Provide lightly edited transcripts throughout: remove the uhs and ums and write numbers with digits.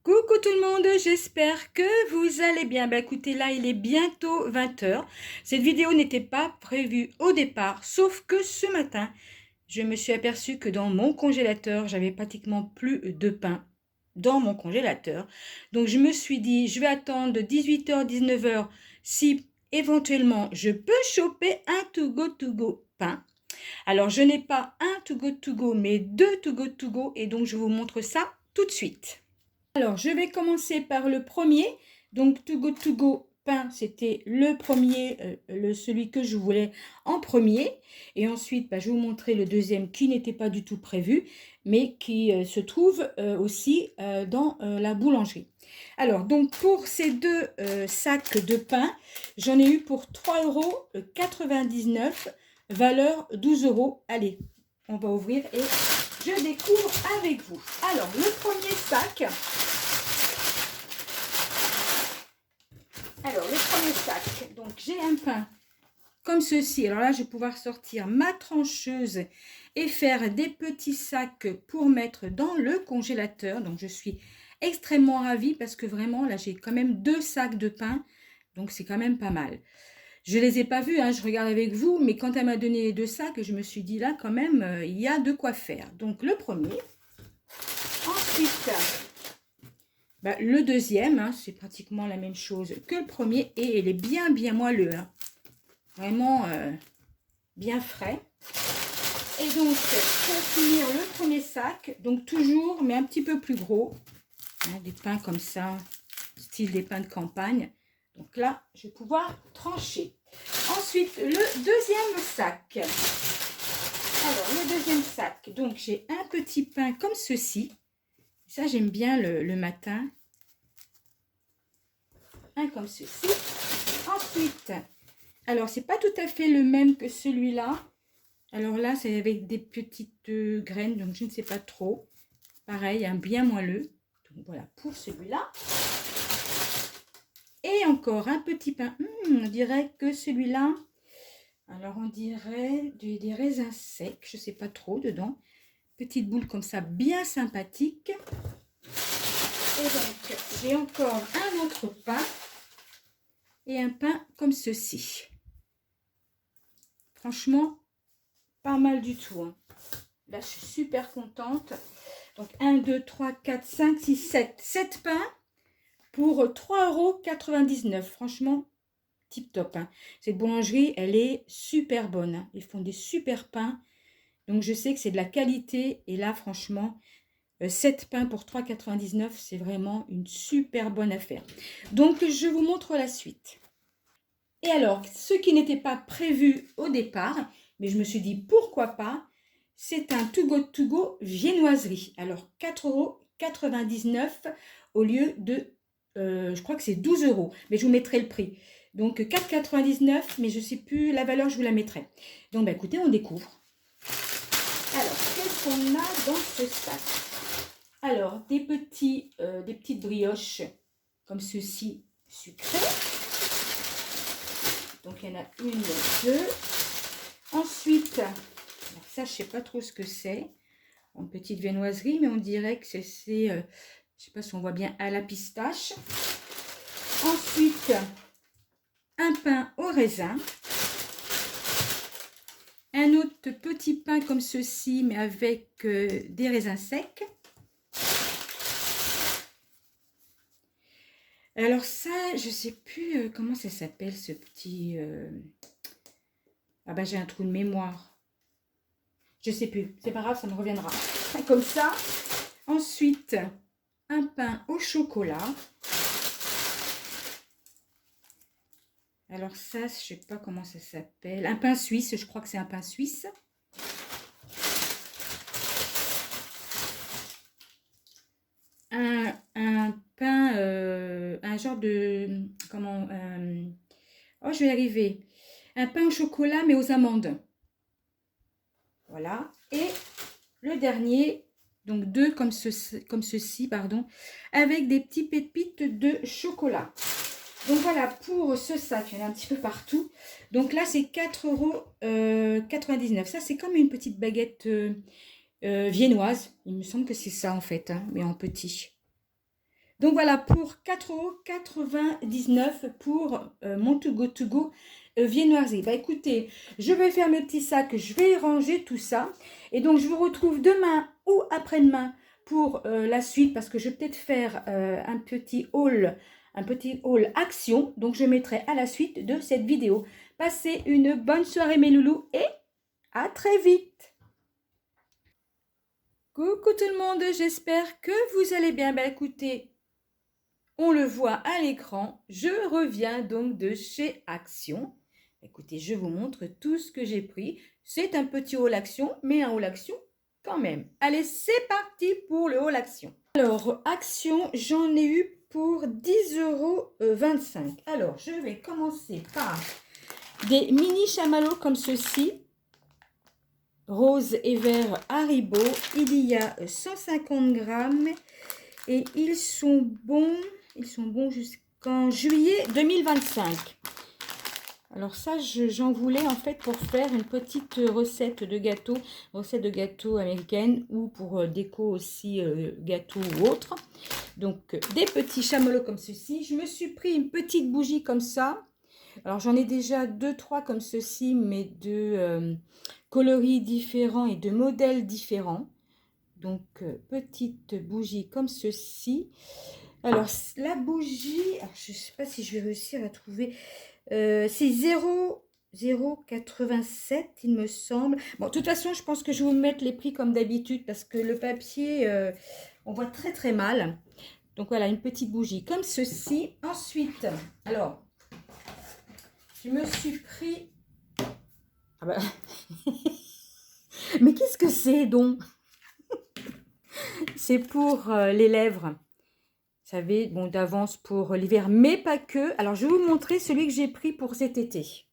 Coucou tout le monde, j'espère que vous allez bien. Écoutez, là il est bientôt 20 heures. Cette vidéo n'était pas prévue au départ, sauf que ce matin, je me suis aperçue que dans mon congélateur, j'avais pratiquement plus de pain dans mon congélateur. Donc je me suis dit, je vais attendre de 18h, 19h si éventuellement je peux choper un to go pain. Alors je n'ai pas un to go mais deux to go et donc je vous montre ça tout de suite. Alors, je vais commencer par le premier. Donc, to go pain, c'était le premier, celui que je voulais en premier. Et ensuite, je vais vous montrer le deuxième qui n'était pas du tout prévu, mais qui se trouve aussi dans la boulangerie. Alors, donc, pour ces deux sacs de pain, j'en ai eu pour 3,99 €, valeur 12 €. Allez, on va ouvrir et je découvre avec vous. Alors, le premier sac... Alors, le premier sac, donc j'ai un pain comme ceci. Alors là, je vais pouvoir sortir ma trancheuse et faire des petits sacs pour mettre dans le congélateur. Donc, je suis extrêmement ravie parce que vraiment, là, j'ai quand même deux sacs de pain. Donc, c'est quand même pas mal. Je ne les ai pas vus, hein, je regarde avec vous, mais quand elle m'a donné les deux sacs, je me suis dit là, quand même, il y a de quoi faire. Donc, le premier. Ensuite... le deuxième, hein, c'est pratiquement la même chose que le premier et il est bien moelleux. Hein. Vraiment bien frais. Et donc, pour finir le premier sac, donc toujours, mais un petit peu plus gros. Hein, des pains comme ça, style des pains de campagne. Donc là, je vais pouvoir trancher. Ensuite, le deuxième sac. Alors, le deuxième sac, donc j'ai un petit pain comme ceci. Ça, j'aime bien le matin. Un comme ceci. Ensuite, alors, c'est pas tout à fait le même que celui-là. Alors là, c'est avec des petites graines, donc je ne sais pas trop. Pareil, un bien moelleux. Donc voilà, pour celui-là. Et encore un petit pain. On dirait que celui-là, alors on dirait des raisins secs. Je ne sais pas trop dedans. Petite boule comme ça, bien sympathique. Et donc, j'ai encore un autre pain. Et un pain comme ceci. Franchement, pas mal du tout. Hein. Là, je suis super contente. Donc, 1, 2, 3, 4, 5, 6, 7. 7 pains pour 3,99 €. Franchement, tip top. Hein. Cette boulangerie, elle est super bonne. Hein. Ils font des super pains. Donc, je sais que c'est de la qualité. Et là, franchement, 7 pains pour 3,99 €, c'est vraiment une super bonne affaire. Donc, je vous montre la suite. Et alors, ce qui n'était pas prévu au départ, mais je me suis dit pourquoi pas, c'est un to go viennoiserie. Alors, 4,99 € au lieu de, je crois que c'est 12 €, mais je vous mettrai le prix. Donc, 4,99 €, mais je ne sais plus la valeur, je vous la mettrai. Donc, écoutez, on découvre. Alors, qu'est-ce qu'on a dans ce sac? Alors, des petites brioches comme ceci, sucrées. Donc, il y en a une, deux. Ensuite, alors ça, je ne sais pas trop ce que c'est. Une petite viennoiserie, mais on dirait que c'est, je ne sais pas si on voit bien, à la pistache. Ensuite, un pain au raisin. Un autre petit pain comme ceci, mais avec des raisins secs. Alors ça, je ne sais plus comment ça s'appelle, ce petit... Ah j'ai un trou de mémoire. Je ne sais plus. C'est pas grave, ça me reviendra. Comme ça. Ensuite, un pain au chocolat. Alors ça, je ne sais pas comment ça s'appelle. Un pain suisse, je crois que c'est un pain suisse. Un pain, un genre de... Comment... oh, je vais y arriver. Un pain au chocolat, mais aux amandes. Voilà. Et le dernier, donc deux comme ceci, pardon, avec des petits pépites de chocolat. Donc voilà, pour ce sac, il y en a un petit peu partout. Donc là, c'est 4,99 €. Ça, c'est comme une petite baguette viennoise. Il me semble que c'est ça, en fait, hein, mais en petit. Donc voilà, pour 4,99 € pour mon To Go viennoiserie. Bah écoutez, je vais faire mes petits sacs, je vais ranger tout ça. Et donc je vous retrouve demain ou après-demain pour la suite, parce que je vais peut-être faire un petit haul action. Donc je mettrai à la suite de cette vidéo. Passez une bonne soirée mes loulous et à très vite. Coucou tout le monde, j'espère que vous allez bien. Bah écoutez, on le voit à l'écran, je reviens donc de chez Action. Écoutez, je vous montre tout ce que j'ai pris. C'est un petit haul Action, mais un haul Action quand même. Allez, c'est parti pour le haul Action. Alors, Action, j'en ai eu pour 10,25 €. Alors, je vais commencer par des mini chamallows comme ceci. Rose et vert Haribo. Il y a 150 grammes. Et ils sont bons jusqu'en juillet 2025. Alors ça, j'en voulais en fait pour faire une petite recette de gâteau américaine ou pour déco aussi gâteau ou autre. Donc des petits chamallows comme ceci. Je me suis pris une petite bougie comme ça. Alors j'en ai déjà 2-3 comme ceci, mais de coloris différents et de modèles différents. Donc, petite bougie comme ceci. Alors, la bougie, alors, je ne sais pas si je vais réussir à trouver. C'est 0,87, il me semble. Bon, de toute façon, je pense que je vais vous mettre les prix comme d'habitude parce que le papier, on voit très très mal. Donc, voilà, une petite bougie comme ceci. Ensuite, alors, je me suis pris... Ah bah... Mais qu'est-ce que c'est donc? C'est pour les lèvres, vous savez, bon, d'avance pour l'hiver, mais pas que. Alors, je vais vous montrer celui que j'ai pris pour cet été.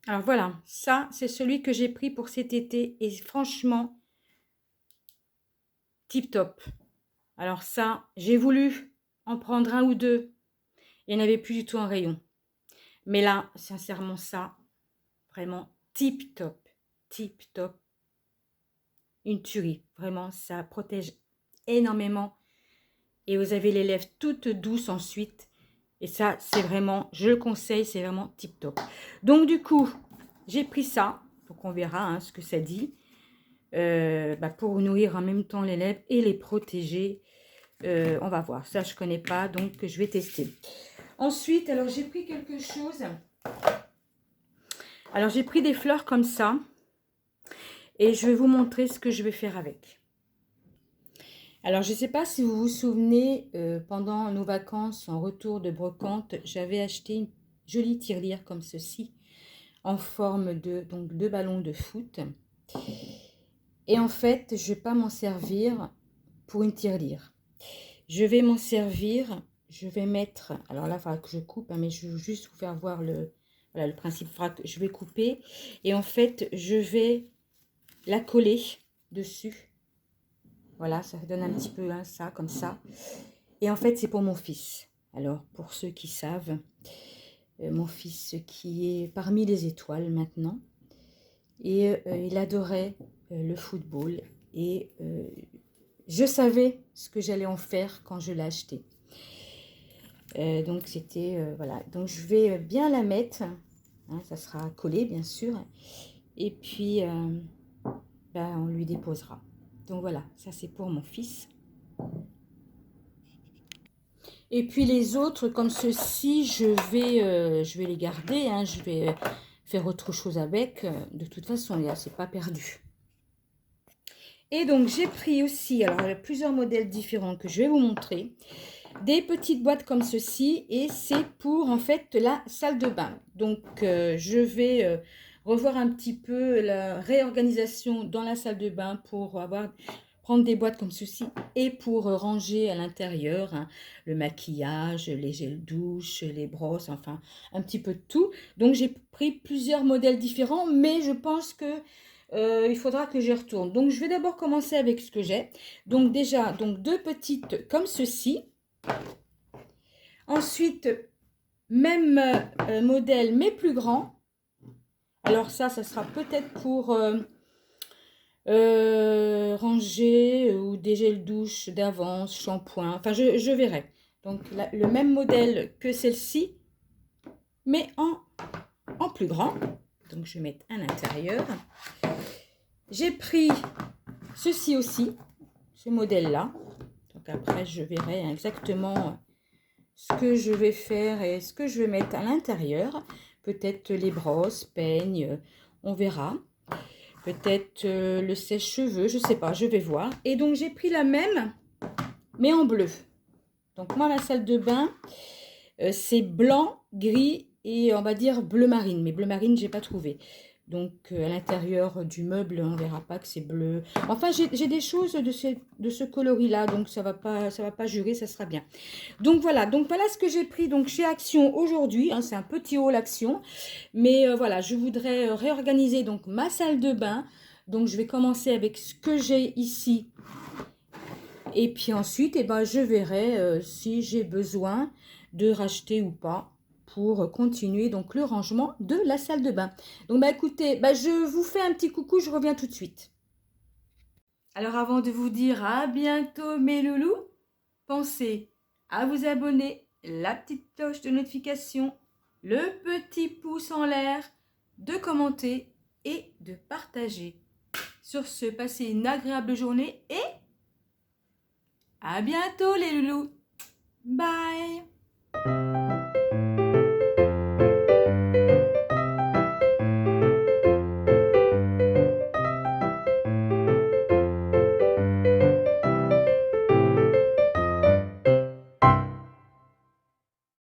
Alors, voilà, ça, c'est celui que j'ai pris pour cet été. Et franchement, tip top. Alors ça, j'ai voulu en prendre un ou deux. Il n'y en avait plus du tout en rayon. Mais là, sincèrement, ça, vraiment tip top. Tip top. Une tuerie. Vraiment, ça protège énormément. Et vous avez les lèvres toutes douces ensuite. Et ça, c'est vraiment, je le conseille, c'est vraiment tip top. Donc du coup, j'ai pris ça. Donc on verra hein, ce que ça dit. Pour nourrir en même temps les lèvres et les protéger. On va voir. Ça, je ne connais pas, donc je vais tester. Ensuite, alors j'ai pris quelque chose. Alors j'ai pris des fleurs comme ça. Et je vais vous montrer ce que je vais faire avec. Alors, je ne sais pas si vous vous souvenez, pendant nos vacances en retour de brocante, j'avais acheté une jolie tirelire comme ceci, en forme de ballon de foot. Et en fait, je ne vais pas m'en servir pour une tirelire. Je vais m'en servir, je vais mettre, alors là, il faudra que je coupe, hein, mais je veux juste vous faire voir le principe. Je vais couper et en fait, je vais la coller dessus. Voilà, ça donne un petit peu hein, ça, comme ça. Et en fait, c'est pour mon fils. Alors, pour ceux qui savent, mon fils qui est parmi les étoiles maintenant. Et il adorait le football. Et je savais ce que j'allais en faire quand je l'ai acheté. Donc, c'était, voilà. Donc, je vais bien la mettre. Hein, ça sera collé, bien sûr. Et puis, on lui déposera. Donc, voilà, ça c'est pour mon fils. Et puis les autres, comme ceux-ci, je vais les garder. Hein, je vais faire autre chose avec. De toute façon, là, c'est pas perdu. Et donc, j'ai pris aussi, alors il y a plusieurs modèles différents que je vais vous montrer. Des petites boîtes comme ceci. Et c'est pour, en fait, la salle de bain. Donc, je vais revoir un petit peu la réorganisation dans la salle de bain pour prendre des boîtes comme ceci et pour ranger à l'intérieur hein, le maquillage, les gels douche, les brosses, enfin un petit peu de tout. Donc j'ai pris plusieurs modèles différents, mais je pense que il faudra que j'y retourne. Donc je vais d'abord commencer avec ce que j'ai. Donc déjà, deux petites comme ceci. Ensuite, même modèle mais plus grand. Alors ça sera peut-être pour Ranger ou des gels douche d'avance, shampoing, enfin je verrai. Donc le même modèle que celle-ci, mais en plus grand. Donc je vais mettre à l'intérieur. J'ai pris ceci aussi, ce modèle-là. Donc après je verrai exactement ce que je vais faire et ce que je vais mettre à l'intérieur. Peut-être les brosses, peignes, on verra. Peut-être le sèche-cheveux, je sais pas, je vais voir. Et donc j'ai pris la même, mais en bleu. Donc moi la salle de bain, c'est blanc, gris et on va dire bleu marine. Mais bleu marine, j'ai pas trouvé. Donc à l'intérieur du meuble, on verra pas que c'est bleu. Enfin, j'ai des choses de ce coloris-là, donc ça va pas jurer, ça sera bien. Donc voilà ce que j'ai pris donc chez Action aujourd'hui. Hein, c'est un petit haul Action, mais voilà, je voudrais réorganiser donc ma salle de bain. Donc je vais commencer avec ce que j'ai ici. Et puis ensuite, eh ben, je verrai si j'ai besoin de racheter ou pas pour continuer donc le rangement de la salle de bain. Donc bah écoutez, bah, je vous fais un petit coucou, je reviens tout de suite. Alors avant de vous dire à bientôt mes loulous, pensez à vous abonner, la petite cloche de notification, le petit pouce en l'air, de commenter et de partager. Sur ce, passez une agréable journée et à bientôt les loulous. Bye.